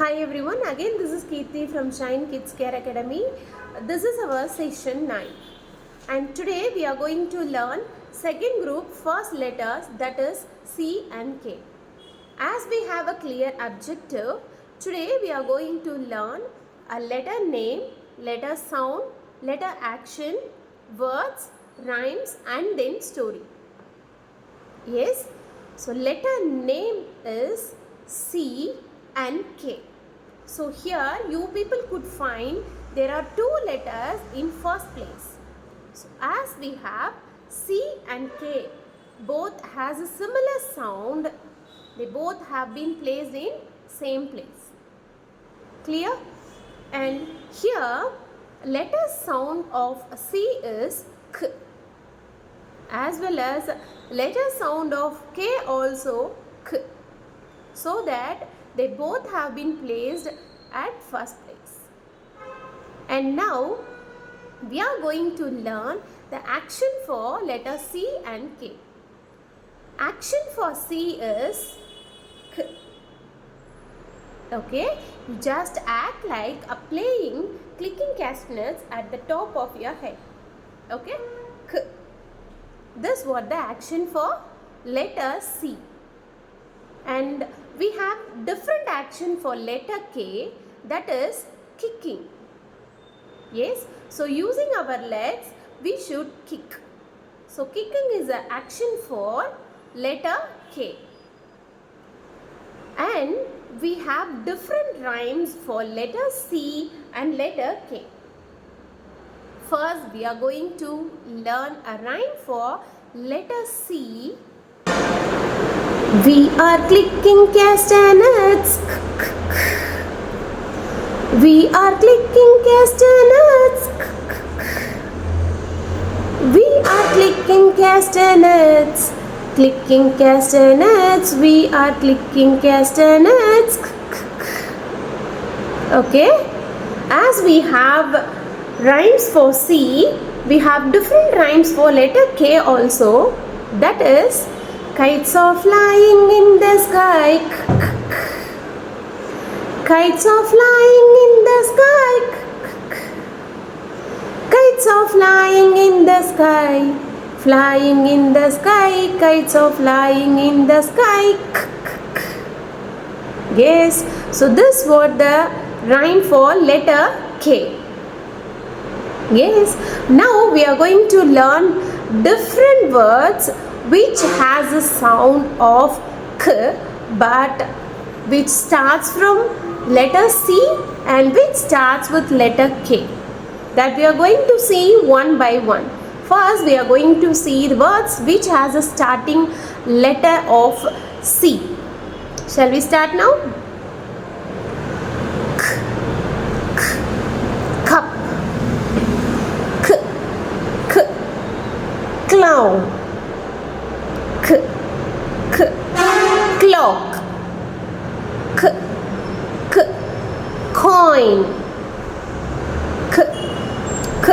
Hi everyone, again this is Kirti from Shine Kids Care Academy. This is our session 9 and today we are going to learn second group first letters, that is C and K. As we have a clear objective, today we are going to learn a letter name, letter sound, letter action, words, rhymes and then story. Yes, so letter name is C and K. So here you people could find there are two letters in first place. So as we have C and K, both has a similar sound. They both have been placed in same place. Clear? And here letter sound of C is K, as well as letter sound of K also K, so that they both have been placed at first place. And now we are going to learn the action for letter C and K. Action for C is K. Okay, you just act like a clicking castanets at the top of your head. Okay, K. This was the action for letter C. And we have different action for letter K, that is kicking. Yes, so using our legs we should kick. So kicking is an action for letter K. And we have different rhymes for letter C and letter K. First we are going to learn a rhyme for letter C. We are clicking castanets. We are clicking castanets. We are clicking castanets. Clicking castanets. We are clicking castanets. Okay. As we have rhymes for C, we have different rhymes for letter K also. That is, kites are flying in the sky. Kites are flying in the sky. Kites are flying in the sky. Flying in the sky. Kites are flying in the sky. Yes, so this was the rhyme for letter K. Yes, now we are going to learn different words which has a sound of K but which starts from letter C and which starts with letter K. That we are going to see one by one. First we are going to see the words which has a starting letter of C. Shall we start now? K, k, cup, k, k, clown, k, k, clock, k, k, coin, k, k,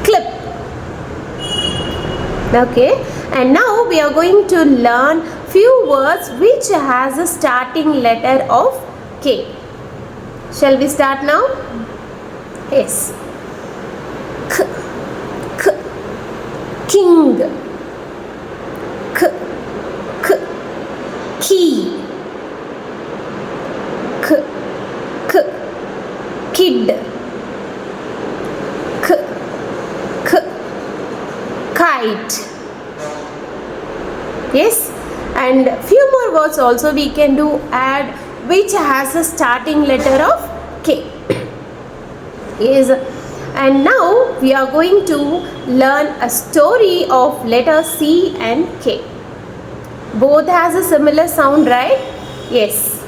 clip. Okay, and now we are going to learn few words which has a starting letter of K. Shall we start now? Yes. K, k, king, k, k, key, k, k, kid, k, k, kite. Yes, and few more words also we can do add which has a starting letter of K. Yes, and now we are going to learn a story of letter C and K. Both has a similar sound, right? Yes.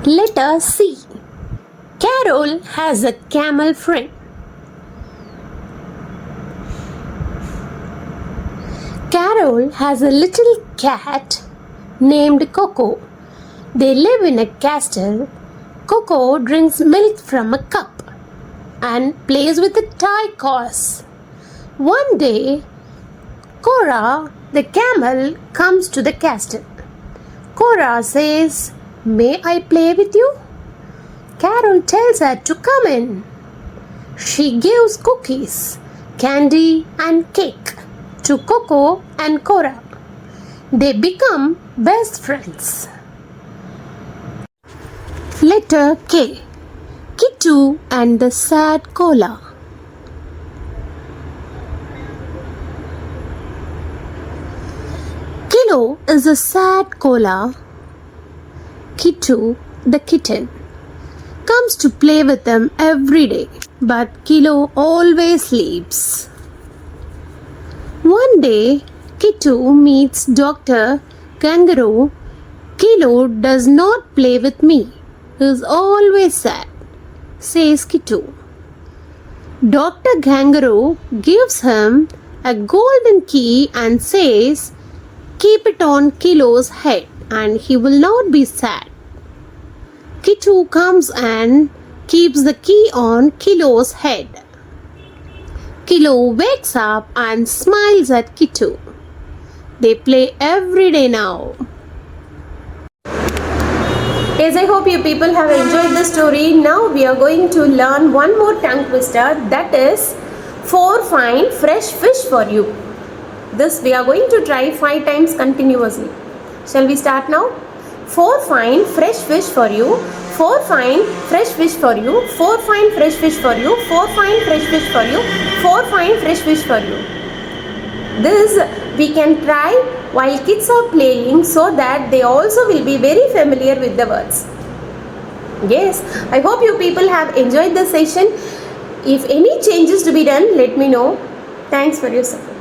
Letter C. Carol has a camel friend. Carol has a little cat named Coco. They live in a castle. Coco drinks milk from a cup and plays with a toy horse. One day, Cora, the camel, comes to the castle. Cora says, May I play with you? Carol tells her to come in. She gives cookies, candy, and cake to Coco and Cora. They become best friends. Letter K. Kittu and the Sad Koala. Kilo is a sad koala. Kittu, the kitten, comes to play with them every day, but Kilo always sleeps. One day, Kittu meets Dr. Kangaroo. Kilo does not play with me. He is always sad, says Kittu. Dr. Kangaroo gives him a golden key and says, keep it on Kilo's head and he will not be sad. Kittu comes and keeps the key on Kilo's head. Kilo wakes up and smiles at Kittu. They play every day now. Yes, I hope you people have enjoyed the story. Now we are going to learn one more tongue twister, that is 4 fine fresh fish for you. This we are going to try 5 times continuously. Shall we start now? 4 fine fresh fish for you. 4 fine fresh fish for you. 4 fine fresh fish for you. 4 fine fresh fish for you. 4 fine fresh fish for you. This we can try while kids are playing so that they also will be very familiar with the words. Yes, I hope you people have enjoyed the session. If any changes to be done, let me know. Thanks for your support.